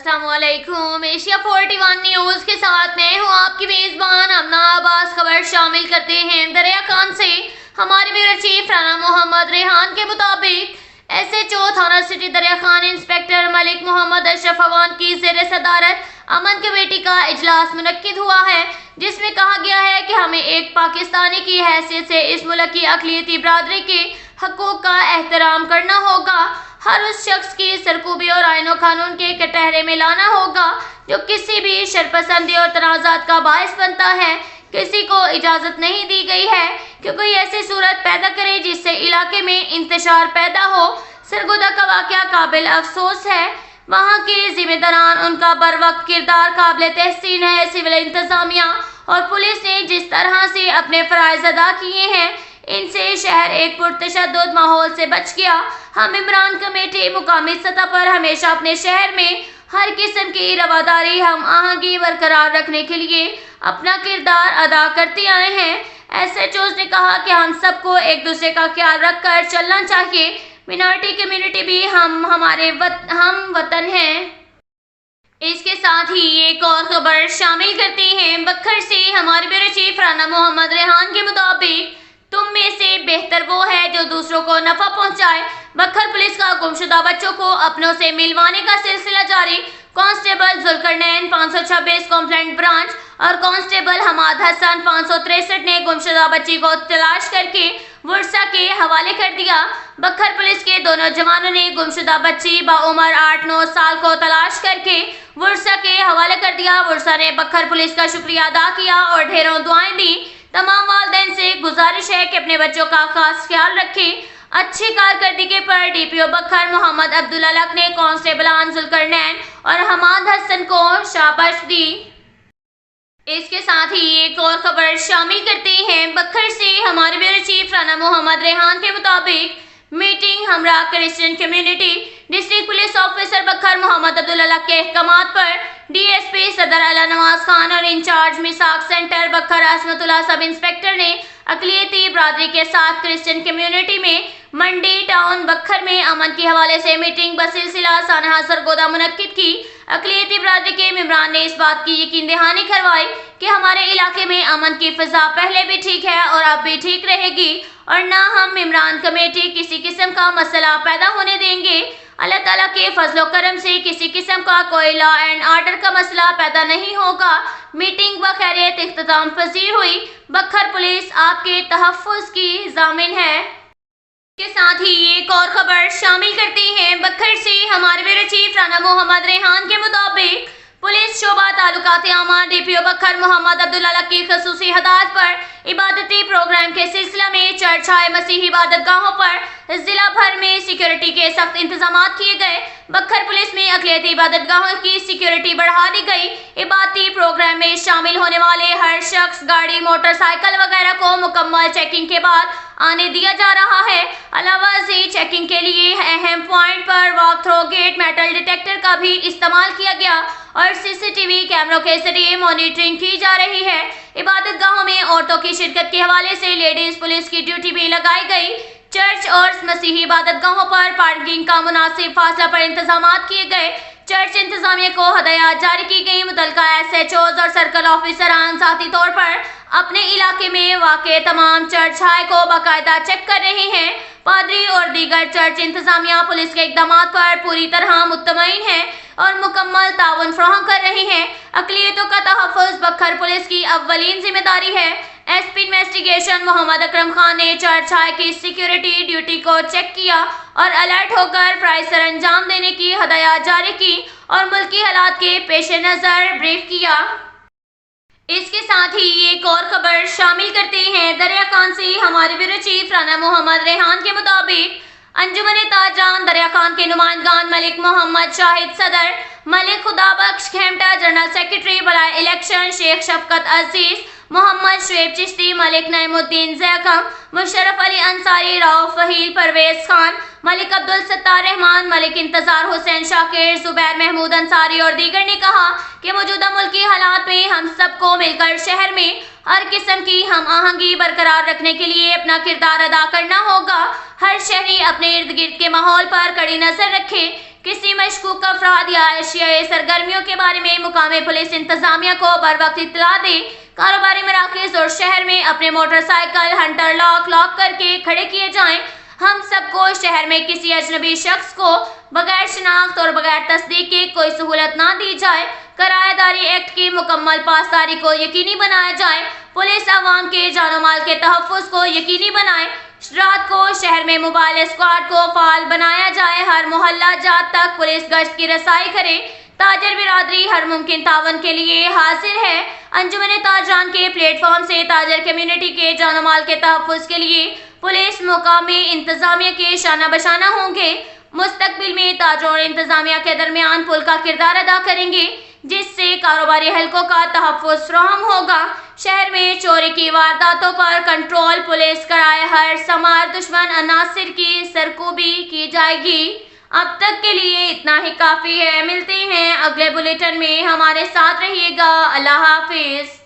अस्सलाम वालेकुम। Asia 41 news के साथ मैं हूँ आपकी मेज़बान अमना अब्बास। खबर शामिल करते हैं दरिया खान से। हमारे ब्यूरो चीफ राना मोहम्मद रेहान के मुताबिक SHO थाना सिटी दरिया खान इंस्पेक्टर मलिक मोहम्मद अशरफ अवान की ज़ेर सदारत अमन कमेटी का इजलास मुनक्किद हुआ है, जिसमें कहा गया है कि हमें एक पाकिस्तानी की हैसियत से इस मुल्क की अक़लियती बरादरी के हकूक़ का एहतराम करना होगा। हर उस शख्स की सरकूबी और आईन और कानून के कटहरे में लाना होगा जो किसी भी शरपसंदी और तनाज़ात का बायस बनता है। किसी को इजाज़त नहीं दी गई है कि कोई ऐसी सूरत पैदा करे जिससे इलाके में इंतशार पैदा हो। सरगोदा का वाक़या काबिल अफसोस है। वहाँ के जिम्मेदारान उनका बरवक्त किरदार काबिल तहसीन है। सिविल इंतज़ामिया और पुलिस ने जिस तरह से अपने फ़राइज़ अदा किए हैं, इनसे शहर एक पुरतशद्दुद माहौल से बच गया। हम इमरान कमेटी मुकामी सतह पर हमेशा अपने शहर में हर किस्म की रवादारी हम आहंगी बरकरार रखने के लिए अपना किरदार अदा करते आए हैं। SHOs ने कहा कि हम सबको एक दूसरे का ख्याल रखकर चलना चाहिए। मिनॉरिटी कम्युनिटी भी हम वतन हैं। इसके साथ ही एक और खबर शामिल करते हैं बखर से। हमारे ब्यूरो चीफ राना मोहम्मद रेहान के मुताबिक तुम में से बेहतर वो है जो दूसरों को नफा पहुंचाए। बखर पुलिस का गुमशुदा बच्चों को अपनों से मिलवाने का सिलसिला जारी। कांस्टेबल जुल्करनैन 526 कंप्लेंट ब्रांच और कांस्टेबल हमाद हसन 563 ने गुमशुदा बच्ची को तलाश करके वर्षा के हवाले कर दिया। बखर पुलिस के दोनों जवानों ने गुमशुदा बच्ची बाउमर 8-9 साल को तलाश करके वर्षा के हवाले कर दिया। वर्षा ने बखर पुलिस का शुक्रिया अदा किया और ढेरों दुआएं दी। तमाम वालिदैन से गुजारिश है कि अपने बच्चों का खास ख्याल रखें। अच्छी कारकर्दगी पर DPO बखर मोहम्मद अब्दुल अलक ने कांस्टेबल जुल्करनैन और हमाद हसन को शाबाश दी। इसके साथ ही एक और खबर शामिल करते हैं बखर से। हमारे ब्यूरो चीफ राना मोहम्मद रेहान के मुताबिक मीटिंग हमरा Christian community district police officer बखर मोहम्मद अब्दुल अलक के अहकामात पर DSP सदर अला नवाज खान और इंचार्ज मिसाक सेंटर बखर असमतुल्लाह सब इंस्पेक्टर ने अक़लियती बरादरी के साथ क्रिश्चियन कम्युनिटी में मंडी टाउन बखर में अमन के हवाले से मीटिंग बसिलसिला सानहा सरगोदा मुनक्किद की। अक़लियती बरादरी के मेंबरान ने इस बात की यकीन दहानी करवाई कि हमारे इलाके में अमन की फ़िज़ा पहले भी ठीक है और अब भी ठीक रहेगी और ना हम इमरान कमेटी किसी किस्म का मसला पैदा होने देंगे। अल्लाह ताला के फजलो करम से किसी किस्म का कोई लॉ एंड ऑर्डर का मसला पैदा नहीं होगा। मीटिंग बखैरियत इख्तिताम पजीर हुई। बखर पुलिस आपके तहफ़्फ़ुज़ की ज़ामिन है। के साथ ही एक और खबर शामिल करते हैं बखर से। हमारे ब्यूरो चीफ राना मोहम्मद रेहान के मुताबिक पुलिस शोबा तालुकात आमा DPO बखर मोहम्मद अब्दुल अलक की खसूसी हदायत पर इबादती प्रोग्राम के सिलसिला में चर्च हाय मसीही इबादत गाहों पर जिला भर में सिक्योरिटी के सख्त इंतजाम किए गए। बखर पुलिस में अक़लियती इबादत गाहों की सिक्योरिटी बढ़ा दी गई। इबादती प्रोग्राम में शामिल होने वाले हर शख्स गाड़ी मोटरसाइकिल वगैरह को मुकम्मल चेकिंग के बाद आने दिया जा रहा है। अलावा से चेकिंग के लिए अहम पॉइंट पर walk through gate metal detector का भी इस्तेमाल किया गया और CCTV कैमरों के जरिए मॉनिटरिंग की जा रही है। इबादत गाहों में औरतों की शिरकत के हवाले से लेडीज पुलिस की ड्यूटी भी लगाई गई। चर्च और मसीही इबादत गाहों पर पार्किंग का मुनासिब फासला पर इंतजाम किए गए। चर्च इंतजामिया को हदायत जारी की गई। मुतल्लिका SHOs और सर्कल ऑफिसरान ज़ाती तौर पर अपने इलाके में वाक़े तमाम चर्च हाई को बाकायदा चेक कर रहे हैं। पादरी और दीगर चर्च इंतजामिया पुलिस के इक़दामात पर पूरी तरह मुतमईन है और मुकम्मल ताउन फराहम कर रहे हैं। अक़लियतों का तहफ़्फ़ुज़ बखर पुलिस की अव्वलीन जिम्मेदारी है। SP इन्वेस्टिगेशन मोहम्मद अकरम खान ने चर्च हाई की सिक्योरिटी ड्यूटी को चेक किया और अलर्ट होकर प्राइस सर अंजाम देने की हदायत जारी की और मुल्की हालात के पेश नज़र ब्रीफ किया। इसके साथ ही एक और खबर शामिल करते हैं दरिया खान से। हमारे ब्यूरो चीफ राना मोहम्मद रेहान के मुताबिक अंजुमन ताजान दरिया खान के नुमाइंदगान मलिक मोहम्मद शाहिद सदर, मलिक खुदाबख्श खेमटा जनरल सेक्रेटरी बलाए इलेक्शन, शेख शफकत अजीज, मोहम्मद शुएब चिश्ती, मलिक नईमुद्दीन जैकम, मुशर्रफ अली अंसारी, राव फहील, परवेज खान, मलिक अब्दुल सत्तार रहमान, मलिक इंतजार हुसैन शाकिर, जुबैर महमूद अंसारी और दीगर ने कहा कि मौजूदा मुल्की हालात में हम सबको मिलकर शहर में हर किस्म की हम आहंगी बरकरार रखने के लिए अपना किरदार अदा करना होगा। हर शहरी अपने इर्द गिर्द के माहौल पर कड़ी नजर रखे। किसी मशकूक अफराद या एशियाई सरगर्मियों के बारे में मुकामी पुलिस इंतजामिया को बर वक्त इत्तला दे। कारोबारी मराकज़ और शहर में अपने मोटरसाइकिल हंटर लॉक करके खड़े किए जाएं। हम सबको शहर में किसी अजनबी शख्स को बगैर शिनाख्त और बगैर तस्दीक के कोई सहूलत ना दी जाए। किराएदारी एक्ट की मुकम्मल पासदारी को यकीनी बनाया जाए। पुलिस अवाम के जानो माल के तहफ़्फ़ुज़ को यकीनी बनाए। रात को शहर में मोबाइल स्क्वाड को फाल बनाया जाए। हर मोहल्ला जात तक पुलिस गश्त की रसाई करे। ताजर बिरादरी हर मुमकिन तावन के लिए हाजिर है। अंजुमन ताजरान के प्लेटफॉर्म से ताजर कम्युनिटी के जानो माल के तहफ़्फ़ुज़ के लिए पुलिस मुकामी इंतजामिया के शाना बशाना होंगे। मुस्तकबिल में ताजरों और इंतजामिया के दरमियान पुल का किरदार अदा करेंगे, जिससे कारोबारी हलकों का तहफ़्फ़ुज़ फ़राहम होगा। शहर में चोरी की वारदातों पर कंट्रोल पुलिस कराए। हर समार दुश्मन अनासिर की सरकूबी की जाएगी। अब तक के लिए इतना ही काफ़ी है। मिलते हैं अगले बुलेटिन में, हमारे साथ रहिएगा। अल्लाह हाफिज़।